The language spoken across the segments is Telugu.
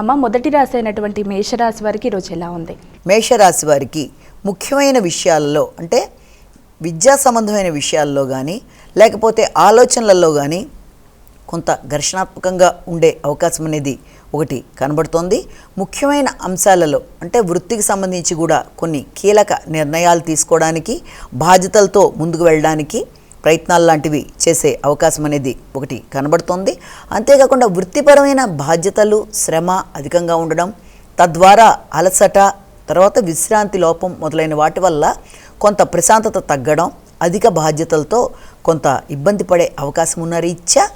అమ్మ, మొదటి రాశి అయినటువంటి మేషరాశి వారికి ఈరోజు ఎలా ఉంది? మేషరాశి వారికి ముఖ్యమైన విషయాలలో, అంటే విద్యా సంబంధమైన విషయాల్లో కానీ లేకపోతే ఆలోచనలలో కానీ కొంత ఘర్షణాత్మకంగా ఉండే అవకాశం అనేది ఒకటి కనబడుతోంది. ముఖ్యమైన అంశాలలో అంటే వృత్తికి సంబంధించి కూడా కొన్ని కీలక నిర్ణయాలు తీసుకోవడానికి, బాధ్యతలతో ముందుకు వెళ్ళడానికి ప్రయత్నాలు లాంటివి చేసే అవకాశం అనేది ఒకటి కనబడుతోంది. అంతేకాకుండా వృత్తిపరమైన బాధ్యతలు, శ్రమ అధికంగా ఉండడం, తద్వారా అలసట, తర్వాత విశ్రాంతి లోపం మొదలైన వాటి వల్ల కొంత ప్రశాంతత తగ్గడం, అధిక బాధ్యతలతో కొంత ఇబ్బంది పడే అవకాశం ఉన్న రీత్యా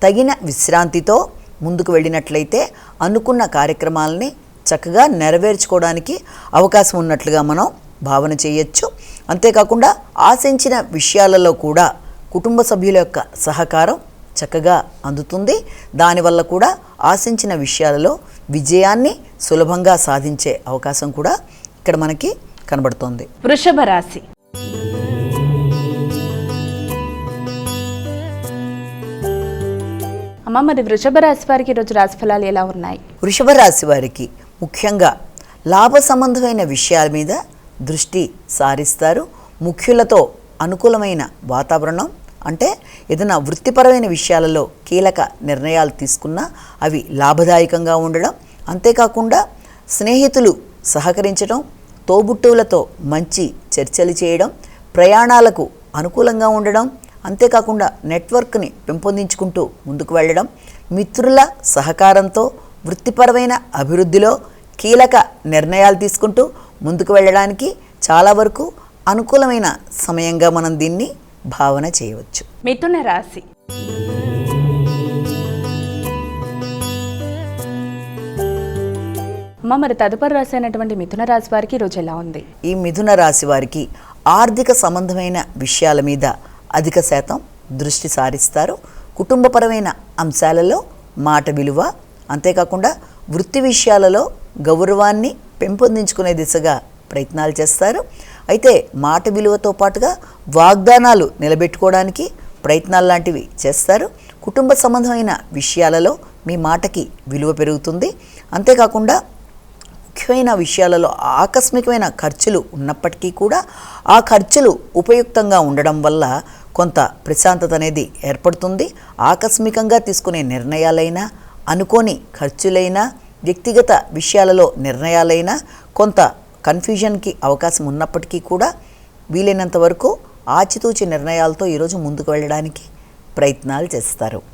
తగిన విశ్రాంతితో ముందుకు వెళ్ళినట్లయితే అనుకున్న కార్యక్రమాలని చక్కగా నెరవేర్చుకోవడానికి అవకాశం ఉన్నట్లుగా మనం భావన చేయొచ్చు. అంతేకాకుండా ఆశించిన విషయాలలో కూడా కుటుంబ సభ్యుల యొక్క సహకారం చక్కగా అందుతుంది. దానివల్ల కూడా ఆశించిన విషయాలలో విజయాన్ని సులభంగా సాధించే అవకాశం కూడా ఇక్కడ మనకి కనబడుతోంది. వృషభ రాశి. అమ్మ, మరి వృషభ రాశి వారికి ఈరోజు రాశి ఫలాలు ఎలా ఉన్నాయి? వృషభ రాశి వారికి ముఖ్యంగా లాభ సంబంధమైన విషయాల మీద దృష్టి సారిస్తారు. ముఖ్యులతో అనుకూలమైన వాతావరణం, అంటే ఏదైనా వృత్తిపరమైన విషయాలలో కీలక నిర్ణయాలు తీసుకున్నా అవి లాభదాయకంగా ఉండడం, అంతేకాకుండా స్నేహితులు సహకరించడం, తోబుట్టువులతో మంచి చర్చలు చేయడం, ప్రయాణాలకు అనుకూలంగా ఉండడం, అంతేకాకుండా నెట్వర్క్ని పెంపొందించుకుంటూ ముందుకు వెళ్ళడం, మిత్రుల సహకారంతో వృత్తిపరమైన అభివృద్ధిలో కీలక నిర్ణయాలు తీసుకుంటూ ముందుకు వెళ్ళడానికి చాలా వరకు అనుకూలమైన సమయంగా మనం దీన్ని భావన చేయవచ్చు. మిథున రాశి. అమ్మ, మరి తదుపరి రాశి అయినటువంటి మిథున రాశి వారికి ఈరోజు ఎలా ఉంది? ఈ మిథున రాశి వారికి ఆర్థిక సంబంధమైన విషయాల మీద అధిక శాతం దృష్టి సారిస్తారు. కుటుంబపరమైన అంశాలలో మాట విలువ, అంతేకాకుండా వృత్తి విషయాలలో గౌరవాన్ని పెంపొందించుకునే దిశగా ప్రయత్నాలు చేస్తారు. అయితే మాట విలువతో పాటుగా వాగ్దానాలు నిలబెట్టుకోవడానికి ప్రయత్నాలు లాంటివి చేస్తారు. కుటుంబ సంబంధమైన విషయాలలో మీ మాటకి విలువ పెరుగుతుంది. అంతేకాకుండా ముఖ్యమైన విషయాలలో ఆకస్మికమైన ఖర్చులు ఉన్నప్పటికీ కూడా ఆ ఖర్చులు ఉపయుక్తంగా ఉండడం వల్ల కొంత ప్రశాంతత అనేది ఏర్పడుతుంది. ఆకస్మికంగా తీసుకునే నిర్ణయాలైనా, అనుకోని ఖర్చులైనా, వ్యక్తిగత విషయాలలో నిర్ణయాలైనా కొంత కన్ఫ్యూజన్కి అవకాశం ఉన్నప్పటికీ కూడా వీలైనంత వరకు ఆచితూచి నిర్ణయాలతో ఈరోజు ముందుకు వెళ్ళడానికి ప్రయత్నాలు చేస్తారు.